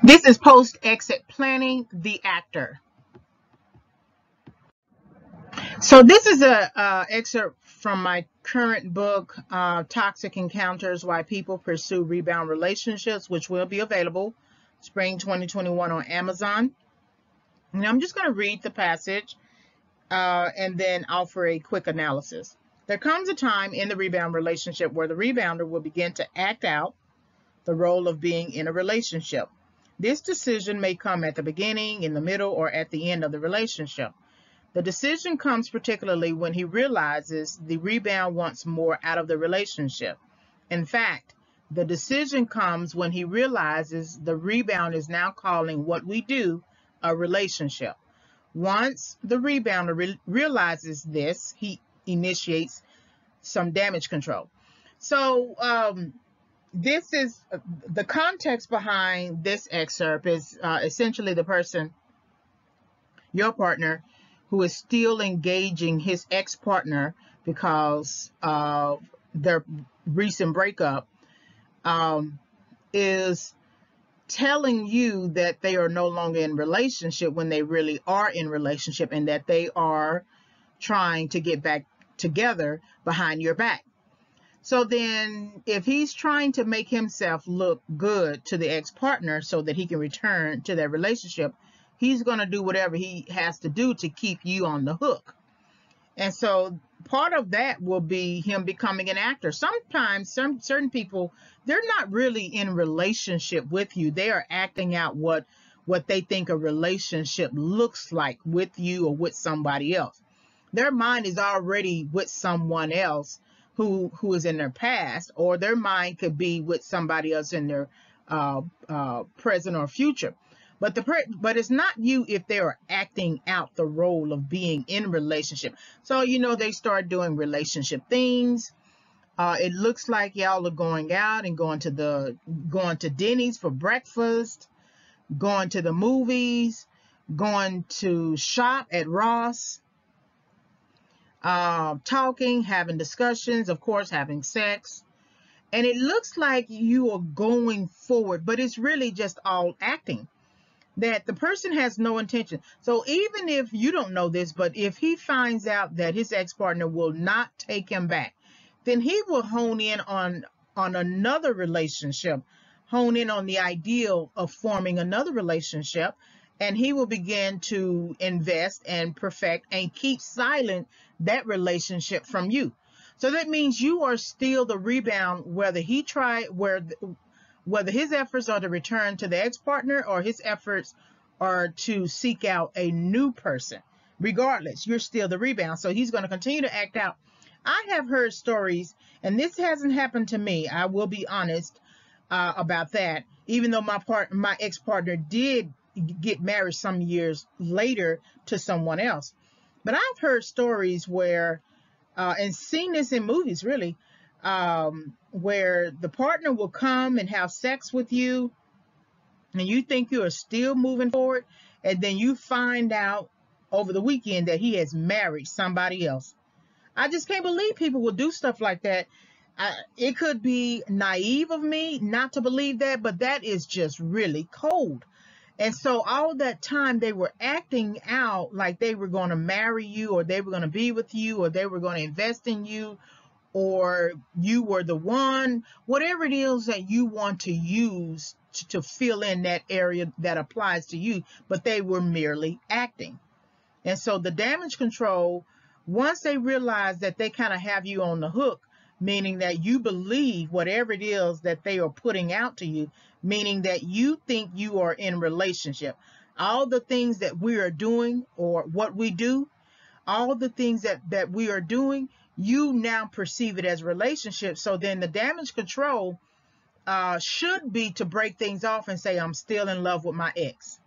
This is post-exit planning, the actor. So this is a excerpt from my current book, Toxic Encounters: Why People Pursue Rebound Relationships, which will be available spring 2021 on Amazon. And I'm just going to read the passage and then offer a quick analysis. There comes a time in the rebound relationship where the rebounder will begin to act out the role of being in a relationship. This decision may come at the beginning, in the middle, or at the end of the relationship. The decision comes particularly when he realizes the rebound wants more out of the relationship. In fact, the decision comes when he realizes the rebound is now calling what we do a relationship. Once the rebounder realizes this, he initiates some damage control. So this is the context behind this excerpt is essentially the person, your partner, who is still engaging his ex-partner because of their recent breakup, is telling you that they are no longer in relationship when they really are in relationship, and that they are trying to get back together behind your back. So then if he's trying to make himself look good to the ex-partner so that he can return to that relationship, he's going to do whatever he has to do to keep you on the hook. And so part of that will be him becoming an actor. Sometimes certain people, they're not really in relationship with you. They are acting out what they think a relationship looks like with you or with somebody else. Their mind is already with someone else who is in their past, or their mind could be with somebody else in their present or future. But it's not you if they are acting out the role of being in relationship. So, they start doing relationship things. It looks like y'all are going out and going to Denny's for breakfast, going to the movies, going to shop at Ross, talking, having discussions, of course, having sex. And it looks like you are going forward, but it's really just all acting. That the person has no intention. So even if you don't know this, but if he finds out that his ex-partner will not take him back, then he will hone in on another relationship, hone in on the ideal of forming another relationship, and he will begin to invest and perfect and keep silent that relationship from you. So that means you are still the rebound, whether his efforts are to return to the ex-partner or his efforts are to seek out a new person. Regardless, you're still the rebound. So he's going to continue to act out. I have heard stories, and this hasn't happened to me. I will be honest about that. Even though my ex-partner did get married some years later to someone else. But I've heard stories where, and seen this in movies really, where the partner will come and have sex with you and you think you are still moving forward, and then you find out over the weekend that he has married somebody else. I just can't believe people will do stuff like that. It could be naive of me not to believe that, but that is just really cold. And so all that time they were acting out like they were going to marry you, or they were going to be with you, or they were going to invest in you, or you were the one, whatever it is that you want to use to fill in that area that applies to you, but they were merely acting. And so the damage control, once they realize that they kind of have you on the hook, meaning that you believe whatever it is that they are putting out to you, meaning that you think you are in relationship. All the things that we are doing or what we do, all the things that we are doing, you now perceive it as relationship. So then the damage control should be to break things off and say, I'm still in love with my ex,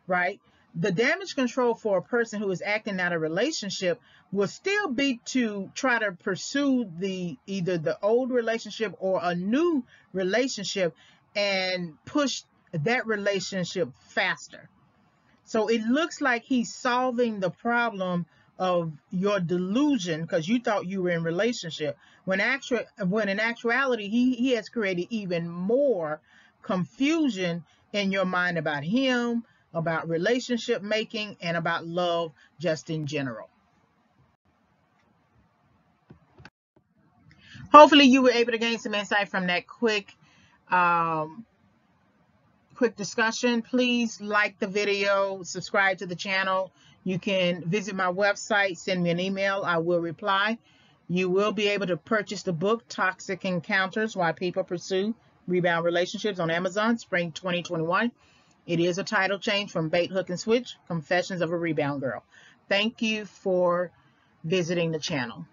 right? The damage control for a person who is acting out a relationship will still be to try to pursue either the old relationship or a new relationship and push that relationship faster. So it looks like he's solving the problem of your delusion because you thought you were in relationship, when in actuality he has created even more confusion in your mind about him, about relationship making, and about love just in general. Hopefully you were able to gain some insight from that quick discussion. Please like the video, subscribe to the channel. You can visit my website, send me an email, I will reply. You will be able to purchase the book Toxic Encounters: Why People Pursue Rebound Relationships on Amazon, spring 2021. It is a title change from Bait, Hook, and Switch, Confessions of a Rebound Girl. Thank you for visiting the channel.